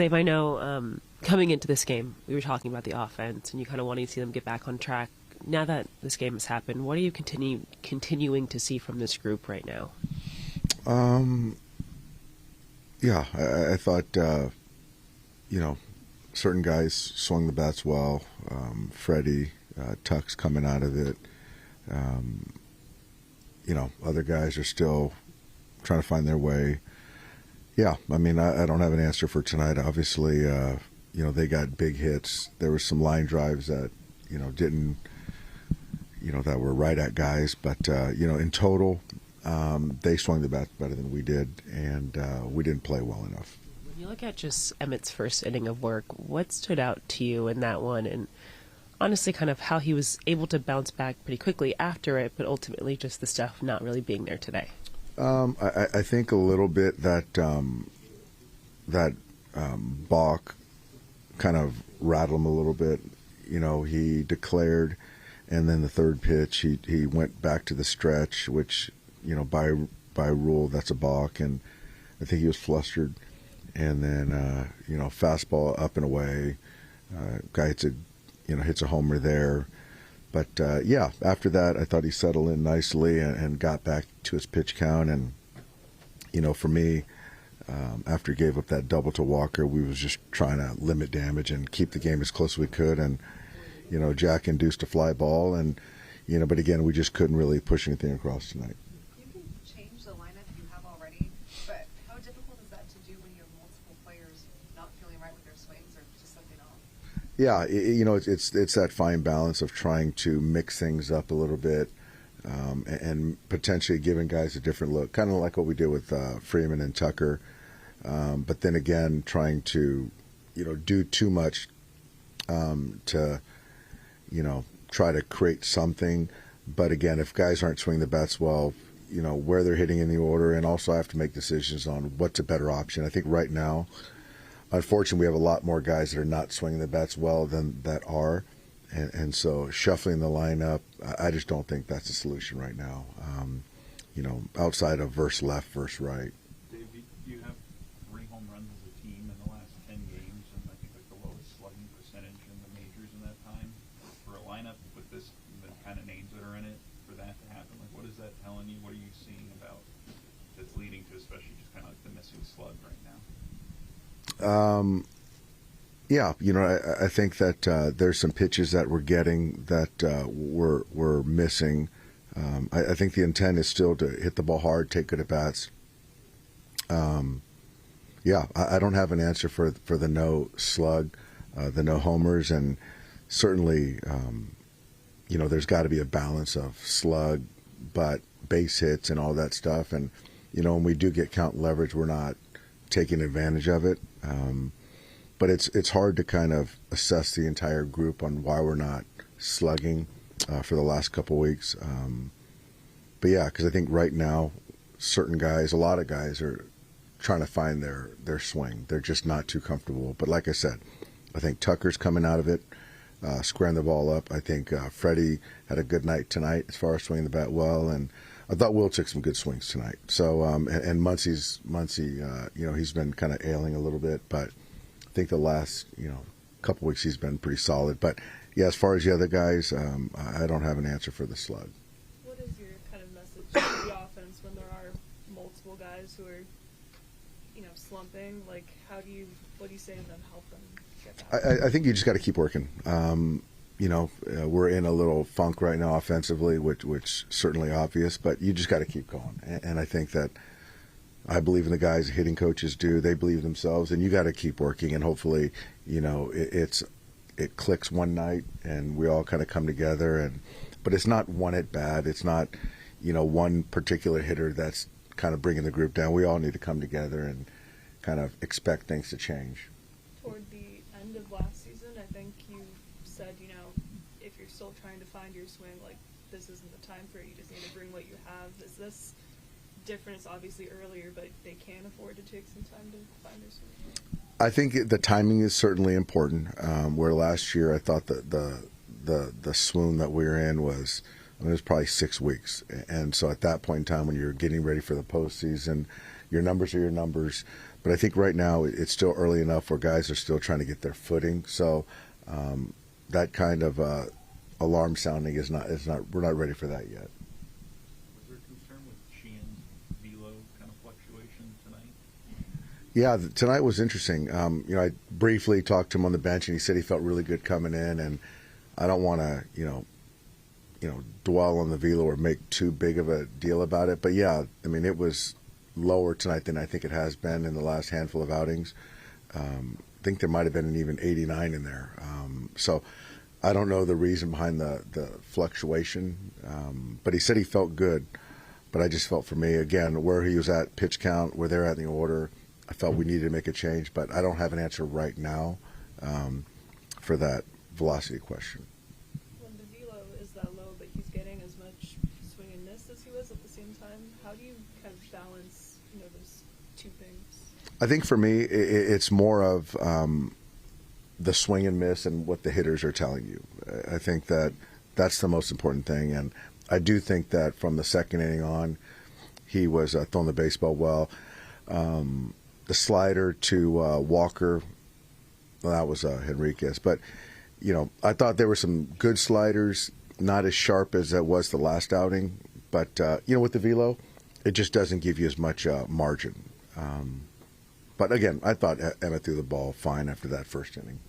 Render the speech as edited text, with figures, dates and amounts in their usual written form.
Dave, I know coming into this game, we were talking about the offense, and you kind of wanting to see them get back on track. Now that this game has happened, what are you continuing to see from this group right now? Yeah, I thought, certain guys swung the bats well. Freddie, Tuck's coming out of it. Other guys are still trying to find their way. Yeah, I mean, I don't have an answer for tonight. Obviously, they got big hits. There were some line drives that, didn't, that were right at guys. But, in total, they swung the bat better than we did, and we didn't play well enough. When you look at just Emmett's first inning of work, what stood out to you in that one? And honestly, kind of how he was able to bounce back pretty quickly after it, but ultimately just the stuff not really being there today. I think a little bit that balk kind of rattled him a little bit. He declared, and then the third pitch, he went back to the stretch, which, by rule, that's a balk, and I think he was flustered. And then, fastball up and away. Guy hits a homer there. But, after that, I thought he settled in nicely and got back to his pitch count. And, for me, after he gave up that double to Walker, we was just trying to limit damage and keep the game as close as we could. And, Jack induced a fly ball. And, but again, we just couldn't really push anything across tonight. You can change the lineup you have already, but how difficult is that to do when you have multiple players not feeling right with their swings or just something off? Yeah, it's that fine balance of trying to mix things up a little bit and potentially giving guys a different look, kind of like what we did with Freeman and Tucker. But then again, trying to, do too much to, try to create something. But again, if guys aren't swinging the bats well, where they're hitting in the order, and also I have to make decisions on what's a better option. I think right now, unfortunately, we have a lot more guys that are not swinging the bats well than that are. And so shuffling the lineup, I just don't think that's a solution right now, outside of verse left, verse right. Dave, you have 3 home runs as a team in the last 10 games, and I think the lowest slugging percentage in the majors in that time. For a lineup with the kind of names that are in it, for that to happen, what is that telling you? What are you seeing about that's leading to especially just kind of like the missing slug right now? I think that there's some pitches that we're getting that we're missing. I think the intent is still to hit the ball hard, take good at bats. I don't have an answer for the no slug, the no homers, and certainly, there's got to be a balance of slug, but base hits and all that stuff. And, when we do get count leverage, we're not taking advantage of it. But it's hard to kind of assess the entire group on why we're not slugging for the last couple of weeks. Because I think right now, certain guys, a lot of guys are trying to find their swing. They're just not too comfortable. But like I said, I think Tucker's coming out of it, squaring the ball up. I think Freddie had a good night tonight as far as swinging the bat well, and I thought Will took some good swings tonight. So and Muncy, he's been kind of ailing a little bit, but I think the last, couple weeks he's been pretty solid. But, yeah, as far as the other guys, I don't have an answer for the slug. What is your kind of message to the offense when there are multiple guys who are, slumping? Like, what do you say to them, help them get that? I think you just got to keep working. We're in a little funk right now offensively, which certainly obvious, but you just got to keep going. And I think that I believe in the guys hitting coaches do. They believe themselves, and you got to keep working. And hopefully, it clicks one night, and we all kind of come together. But it's not one at bat. It's not, one particular hitter that's kind of bringing the group down. We all need to come together and kind of expect things to change. Toward the end of last season, I think you said, if you're still trying to find your swing, like, this isn't the time for it. You just need to bring what you have. Is this different? It's obviously earlier, but they can afford to take some time to find their swing. I think the timing is certainly important. Where last year I thought that the swoon that we were in was, it was probably 6 weeks, and so at that point in time when you're getting ready for the postseason, your numbers are your numbers. But I think right now it's still early enough where guys are still trying to get their footing. So that kind of alarm sounding is not. We're not ready for that yet. Was there concern with Sheehan's velo kind of fluctuation tonight? Yeah, tonight was interesting. I briefly talked to him on the bench, and he said he felt really good coming in. And I don't want to, dwell on the velo or make too big of a deal about it. But yeah, I mean, it was lower tonight than I think it has been in the last handful of outings. I think there might have been an even 89 in there. So I don't know the reason behind the fluctuation, but he said he felt good. But I just felt, for me, again, where he was at pitch count, where they're at in the order, I felt we needed to make a change. But I don't have an answer right now for that velocity question. When the velo is that low, but he's getting as much swing and miss as he was at the same time, how do you kind of balance, those two things? I think for me, it's more of the swing and miss and what the hitters are telling you. I think that's the most important thing. And I do think that from the second inning on, he was throwing the baseball well. The slider to Walker, well, that was Henriquez. But, I thought there were some good sliders, not as sharp as it was the last outing. But, with the velo, it just doesn't give you as much margin. But again, I thought Emmett threw the ball fine after that first inning.